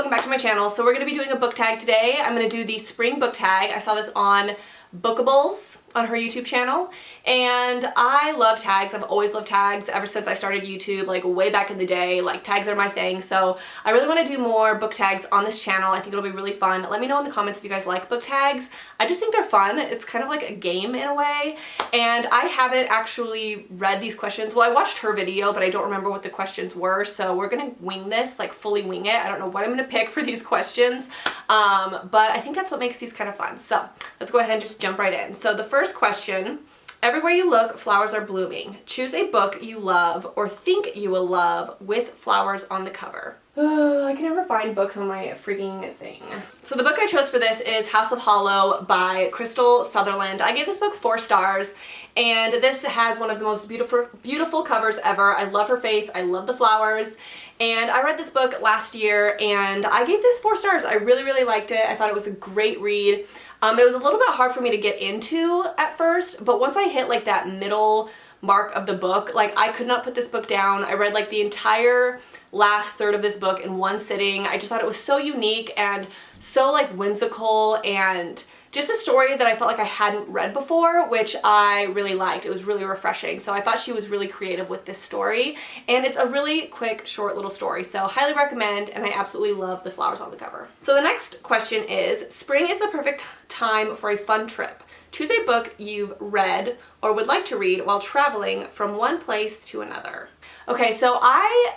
welcome back to my channel. So we're going to be doing a book tag today. I'm going to do the spring book tag. I saw this on Bookables on her YouTube channel, and I love tags. I've always loved tags ever since I started YouTube, like way back in the day. Like, tags are my thing, so I really want to do more book tags on this channel. I think it'll be really fun. Let me know in the comments if you guys like book tags. I just think they're fun. It's kind of like a game in a way, and I haven't actually read these questions. Well, I watched her video, but I don't remember what the questions were, so we're gonna wing this, like fully wing it. I don't know what I'm gonna pick for these questions, but I think that's what makes these kind of fun. So let's go ahead and just jump right in. So the first question: everywhere you look, flowers are blooming. Choose a book you love or think you will love with flowers on the cover. I can never find books on my freaking thing. So the book I chose for this is House of Hollow by Crystal Sutherland. I gave this book 4 stars, and this has one of the most beautiful covers ever. I love her face, I love the flowers, and I read this book last year and I gave this 4 stars. I really liked it. I thought it was a great read. It was a little bit hard for me to get into at first, but once I hit like that middle mark of the book, like I could not put this book down. I read like the entire last third of this book in one sitting. I just thought it was so unique and so like whimsical, and just a story that I felt like I hadn't read before, which I really liked. It was really refreshing. So I thought she was really creative with this story, and it's a really quick, short little story. So highly recommend, and I absolutely love the flowers on the cover. So the next question is: spring is the perfect time for a fun trip. Choose a book you've read or would like to read while traveling from one place to another. Okay, so I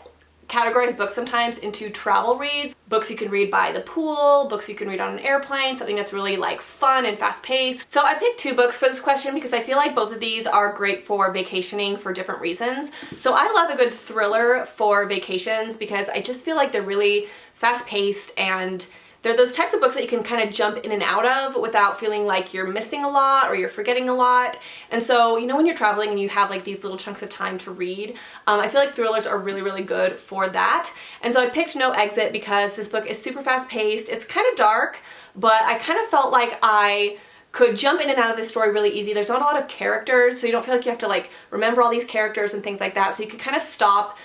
categorize books sometimes into travel reads. Books you can read by the pool, books you can read on an airplane, something that's really like fun and fast paced. So I picked 2 books for this question because I feel like both of these are great for vacationing for different reasons. So I love a good thriller for vacations because I just feel like they're really fast paced, and they're those types of books that you can kind of jump in and out of without feeling like you're missing a lot or you're forgetting a lot. And so, you know, when you're traveling and you have like these little chunks of time to read, I feel like thrillers are really good for that. And so I picked No Exit because this book is super fast paced. It's kind of dark, but I kind of felt like I could jump in and out of this story really easy. There's not a lot of characters, so you don't feel like you have to like remember all these characters and things like that. So you can kind of stop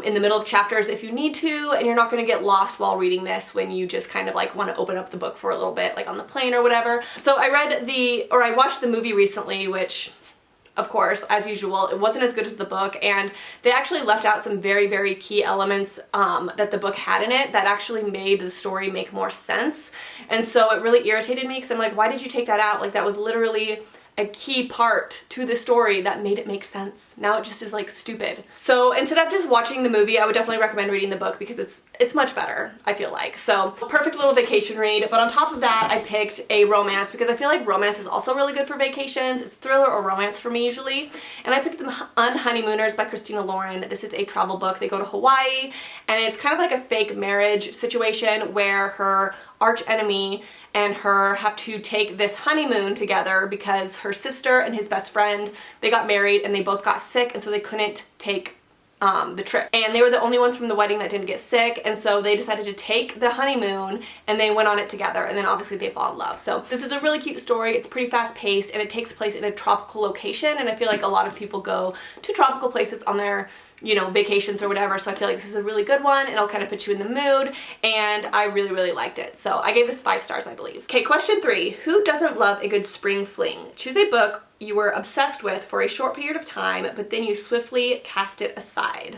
in the middle of chapters if you need to, and you're not going to get lost while reading this when you just kind of like want to open up the book for a little bit, like on the plane or whatever. So I watched the movie recently, which of course, as usual, it wasn't as good as the book, and they actually left out some very key elements that the book had in it that actually made the story make more sense. And so it really irritated me because I'm like, why did you take that out? Like, that was literally a key part to the story that made it make sense. Now it just is like stupid. So instead of just watching the movie, I would definitely recommend reading the book because it's much better, I feel like. So perfect little vacation read. But on top of that, I picked a romance because I feel like romance is also really good for vacations. It's thriller or romance for me usually. And I picked The Unhoneymooners by Christina Lauren. This is a travel book. They go to Hawaii, and it's kind of like a fake marriage situation where her arch enemy and her have to take this honeymoon together because her sister and his best friend, they got married and they both got sick, and so they couldn't take the trip. And they were the only ones from the wedding that didn't get sick, and so they decided to take the honeymoon and they went on it together, and then obviously they fall in love. So this is a really cute story. It's pretty fast paced, and it takes place in a tropical location, and I feel like a lot of people go to tropical places on their, you know, vacations or whatever, so I feel like this is a really good one. It'll kind of put you in the mood, and I really liked it. So I gave this 5 stars, I believe. Okay, question 3. Who doesn't love a good spring fling? Choose a book you were obsessed with for a short period of time, but then you swiftly cast it aside.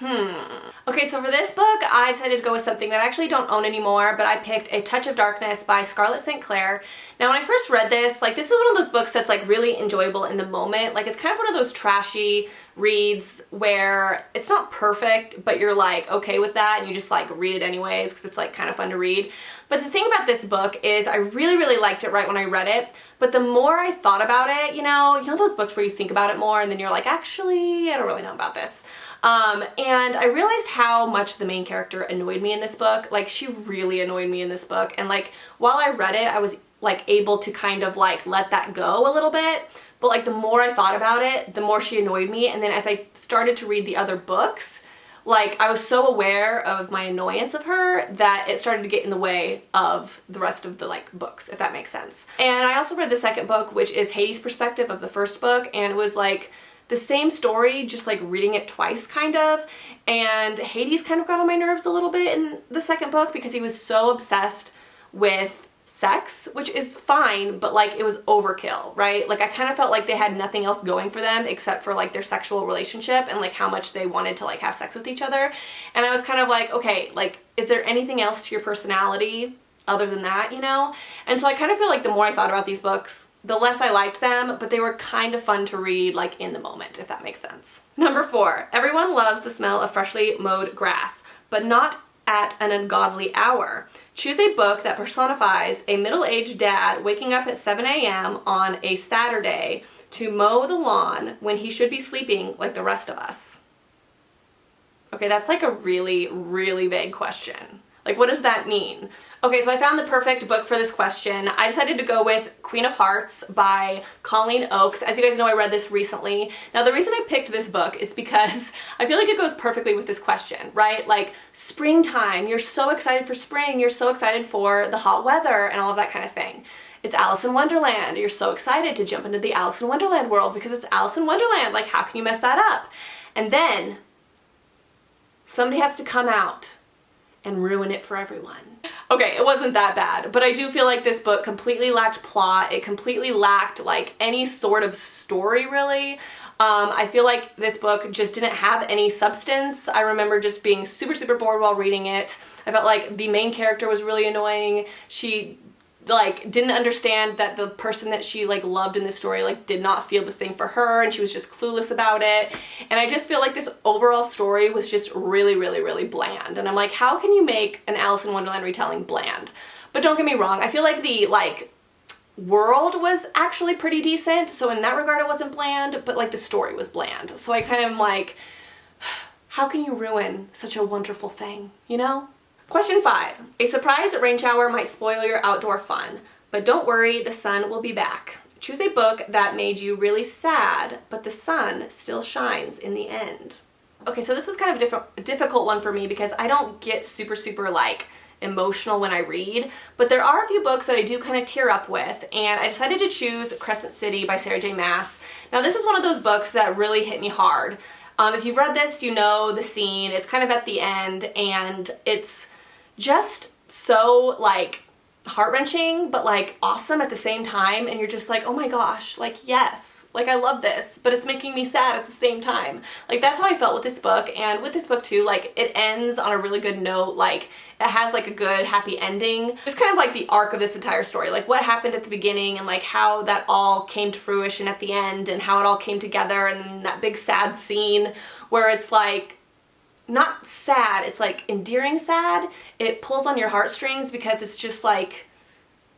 Okay, so for this book, I decided to go with something that I actually don't own anymore, but I picked A Touch of Darkness by Scarlett St. Clair. Now, when I first read this, like, this is one of those books that's like really enjoyable in the moment. Like, it's kind of one of those trashy reads where it's not perfect, but you're like okay with that, and you just like read it anyways because it's like kind of fun to read. But the thing about this book is I really liked it right when I read it, but the more I thought about it, you know those books where you think about it more and then you're like, actually, I don't really know about this. And I realized how much the main character annoyed me in this book. Like, she really annoyed me in this book, and like while I read it, I was like able to kind of like let that go a little bit. But like the more I thought about it, the more she annoyed me. And then as I started to read the other books, like, I was so aware of my annoyance of her that it started to get in the way of the rest of the like books, if that makes sense. And I also read the second book, which is Hades' perspective of the first book, and it was like the same story, just like reading it twice kind of. And Hades kind of got on my nerves a little bit in the second book because he was so obsessed with sex, which is fine, but like it was overkill, right? Like I kind of felt like they had nothing else going for them except for like their sexual relationship and like how much they wanted to like have sex with each other. And I was kind of like, okay, like is there anything else to your personality other than that, you know? And so I kind of feel like the more I thought about these books, the less I liked them, but they were kind of fun to read like in the moment, if that makes sense. Number 4, everyone loves the smell of freshly mowed grass, but not at an ungodly hour. Choose a book that personifies a middle-aged dad waking up at 7 a.m. on a Saturday to mow the lawn when he should be sleeping like the rest of us. Okay, that's like a really, really vague question. Like, what does that mean? Okay, so I found the perfect book for this question. I decided to go with Queen of Hearts by Colleen Oakes. As you guys know, I read this recently. Now, the reason I picked this book is because I feel like it goes perfectly with this question, right? Like, springtime, you're so excited for spring, you're so excited for the hot weather and all of that kind of thing. It's Alice in Wonderland. You're so excited to jump into the Alice in Wonderland world because it's Alice in Wonderland. Like, how can you mess that up? And then somebody has to come out and ruin it for everyone. Okay, it wasn't that bad, but I do feel like this book completely lacked plot. It completely lacked like any sort of story really. I feel like this book just didn't have any substance. I remember just being super, super bored while reading it. I felt like the main character was really annoying. She like didn't understand that the person that she like loved in this story like did not feel the same for her, and she was just clueless about it. And I just feel like this overall story was just really, really, really bland. And I'm like, how can you make an Alice in Wonderland retelling bland? But don't get me wrong, I feel like the like world was actually pretty decent, so in that regard it wasn't bland, but like the story was bland. So I kind of am like, how can you ruin such a wonderful thing, you know? Question 5. A surprise rain shower might spoil your outdoor fun, but don't worry, the sun will be back. Choose a book that made you really sad, but the sun still shines in the end. Okay, so this was kind of a difficult one for me because I don't get super, super like emotional when I read, but there are a few books that I do kind of tear up with, and I decided to choose Crescent City by Sarah J. Maas. Now this is one of those books that really hit me hard. If you've read this, you know the scene. It's kind of at the end, and it's just so like heart-wrenching but like awesome at the same time, and you're just like, oh my gosh, like yes, like I love this, but it's making me sad at the same time. Like that's how I felt with this book. And with this book too, like it ends on a really good note. Like it has like a good happy ending. Just kind of like the arc of this entire story, like what happened at the beginning and like how that all came to fruition at the end and how it all came together, and then that big sad scene where it's like not sad, it's like endearing sad. It pulls on your heartstrings because it's just like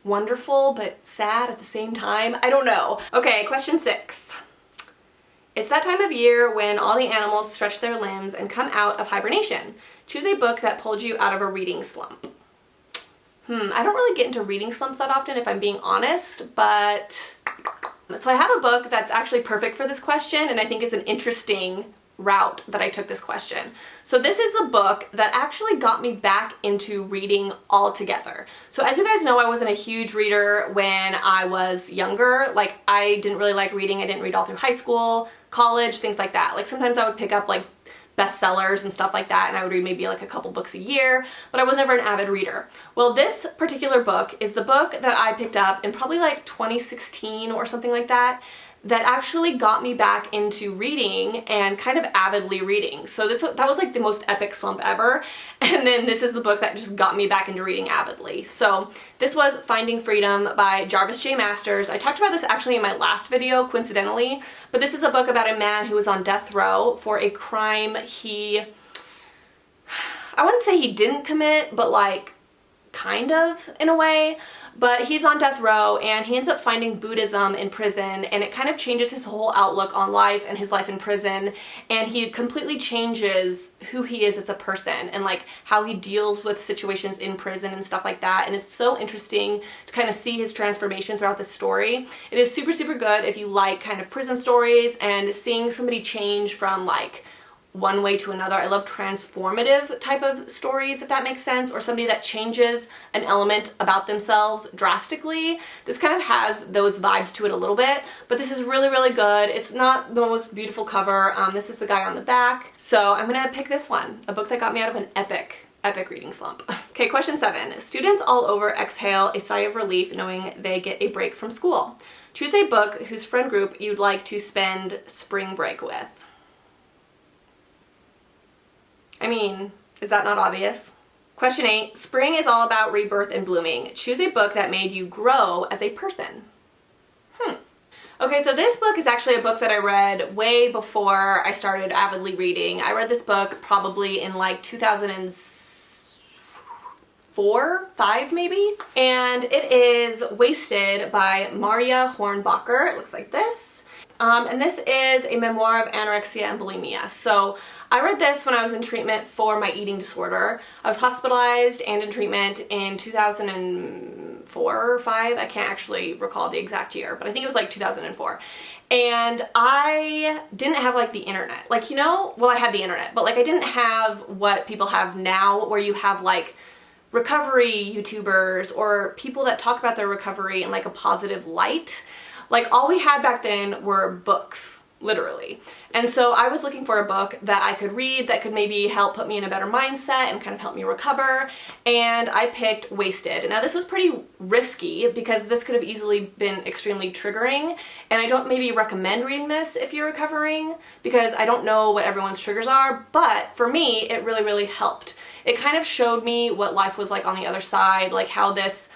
wonderful but sad at the same time. I don't know. Okay, question 6. It's that time of year when all the animals stretch their limbs and come out of hibernation. Choose a book that pulled you out of a reading slump. I don't really get into reading slumps that often if I'm being honest, but so I have a book that's actually perfect for this question, and I think is an interesting route that I took this question. So this is the book that actually got me back into reading altogether. So as you guys know, I wasn't a huge reader when I was younger. Like I didn't really like reading. I didn't read all through high school, college, things like that. Like sometimes I would pick up like bestsellers and stuff like that, and I would read maybe like a couple books a year, but I was never an avid reader. Well, this particular book is the book that I picked up in probably like 2016 or something like that, that actually got me back into reading and kind of avidly reading. So that was like the most epic slump ever. And then this is the book that just got me back into reading avidly. So this was Finding Freedom by Jarvis J. Masters. I talked about this actually in my last video, coincidentally, but this is a book about a man who was on death row for a crime I wouldn't say he didn't commit, but like kind of in a way. But he's on death row and he ends up finding Buddhism in prison, and it kind of changes his whole outlook on life and his life in prison, and he completely changes who he is as a person and like how he deals with situations in prison and stuff like that. And it's so interesting to kind of see his transformation throughout the story. It is super, super good if you like kind of prison stories and seeing somebody change from like one way to another. I love transformative type of stories, if that makes sense, or somebody that changes an element about themselves drastically. This kind of has those vibes to it a little bit, but this is really, really good. It's not the most beautiful cover. This is the guy on the back. So I'm gonna pick this one, a book that got me out of an epic reading slump. Okay, question 7. Students all over exhale a sigh of relief knowing they get a break from school. Choose a book whose friend group you'd like to spend spring break with. I mean, is that not obvious? Question 8. Spring is all about rebirth and blooming. Choose a book that made you grow as a person. Okay, so this book is actually a book that I read way before I started avidly reading. I read this book probably in like 2004, 5 maybe. And it is Wasted by Maria Hornbacher. It looks like this. And this is a memoir of anorexia and bulimia. So I read this when I was in treatment for my eating disorder. I was hospitalized and in treatment in 2004 or 5. I can't actually recall the exact year, but I think it was like 2004. And I didn't have like the internet. Like, you know, well, I had the internet, but like I didn't have what people have now, where you have like recovery YouTubers or people that talk about their recovery in like a positive light. Like all we had back then were books, literally. And so I was looking for a book that I could read that could maybe help put me in a better mindset and kind of help me recover. And I picked Wasted. Now this was pretty risky because this could have easily been extremely triggering. And I don't maybe recommend reading this if you're recovering because I don't know what everyone's triggers are. But for me, it really, really helped. It kind of showed me what life was like on the other side, like how this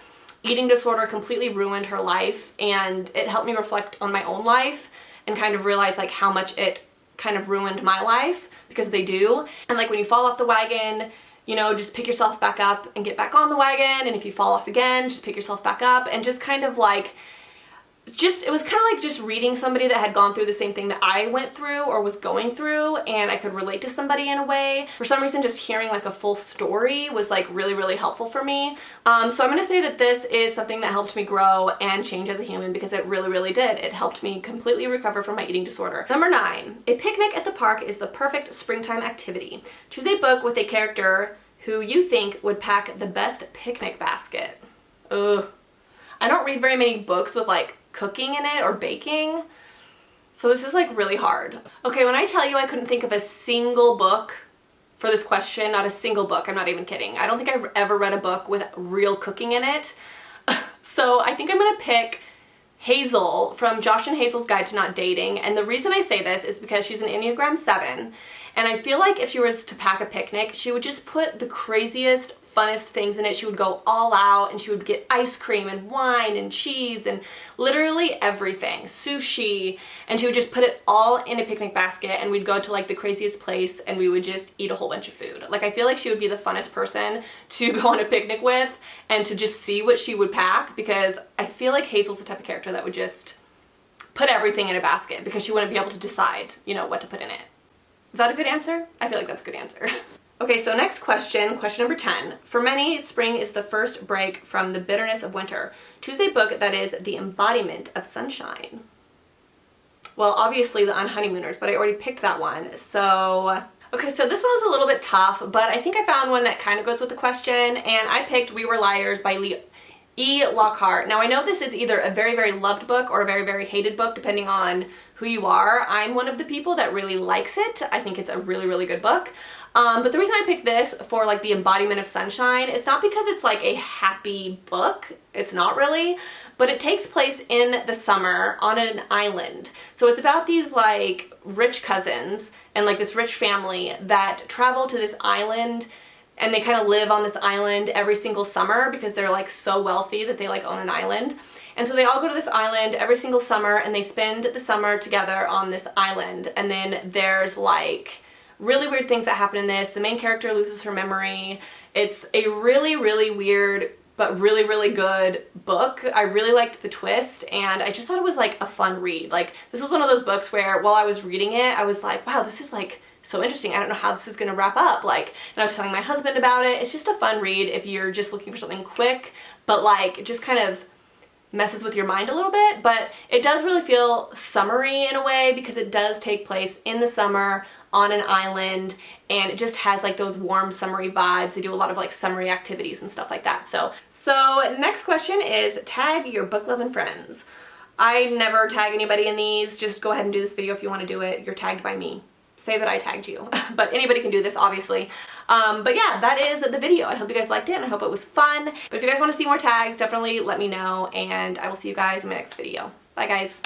eating disorder completely ruined her life, and it helped me reflect on my own life and kind of realize like how much it kind of ruined my life, because they do. And like when you fall off the wagon, you know, just pick yourself back up and get back on the wagon, and if you fall off again, just pick yourself back up, and just kind of like it was kind of like just reading somebody that had gone through the same thing that I went through or was going through, and I could relate to somebody in a way. For some reason, just hearing like a full story was like really, really helpful for me. So I'm gonna say that this is something that helped me grow and change as a human, because it really, really did. It helped me completely recover from my eating disorder. Number 9, a picnic at the park is the perfect springtime activity. Choose a book with a character who you think would pack the best picnic basket. Ugh. I don't read very many books with like cooking in it or baking, so this is like really hard. Okay, when I tell you I couldn't think of a single book for this question, not a single book, I'm not even kidding. I don't think I've ever read a book with real cooking in it. So I think I'm gonna pick Hazel from Josh and Hazel's Guide to Not Dating, and the reason I say this is because she's an Enneagram 7, and I feel like if she was to pack a picnic, she would just put the craziest, funnest things in it. She would go all out, and she would get ice cream and wine and cheese and literally everything, sushi, and she would just put it all in a picnic basket, and we'd go to like the craziest place and we would just eat a whole bunch of food. Like I feel like she would be the funnest person to go on a picnic with and to just see what she would pack, because I feel like Hazel's the type of character that would just put everything in a basket because she wouldn't be able to decide, you know, what to put in it. Is that a good answer? I feel like that's a good answer. Okay, so next question, question number 10. For many, spring is the first break from the bitterness of winter. Choose a book that is the embodiment of sunshine. Well, obviously the Unhoneymooners, but I already picked that one. So, okay, so this one was a little bit tough, but I think I found one that kind of goes with the question, and I picked We Were Liars by E. Lockhart. Now I know this is either a very, very loved book or a very, very hated book, depending on who you are. I'm one of the people that really likes it. I think it's a really, really good book. But the reason I picked this for like the embodiment of sunshine, it's not because it's like a happy book. It's not really, but it takes place in the summer on an island. So it's about these like rich cousins and like this rich family that travel to this island, and they kind of live on this island every single summer because they're like so wealthy that they like own an island. And so they all go to this island every single summer, and they spend the summer together on this island. And then there's like really weird things that happen in this. The main character loses her memory. It's a really, really weird but really, really good book. I really liked the twist, and I just thought it was like a fun read. Like this was one of those books where while I was reading it, I was like, wow, this is like so interesting. I don't know how this is gonna wrap up. Like, and I was telling my husband about it. It's just a fun read if you're just looking for something quick, but like just kind of messes with your mind a little bit, but it does really feel summery in a way because it does take place in the summer on an island, and it just has like those warm summery vibes. They do a lot of like summery activities and stuff like that. So next question is tag your book loving friends. I never tag anybody in these. Just go ahead and do this video if you want to do it. You're tagged by me. Say that I tagged you. But anybody can do this, obviously. But yeah, that is the video. I hope you guys liked it and I hope it was fun. But if you guys want to see more tags, definitely let me know, and I will see you guys in my next video. Bye guys.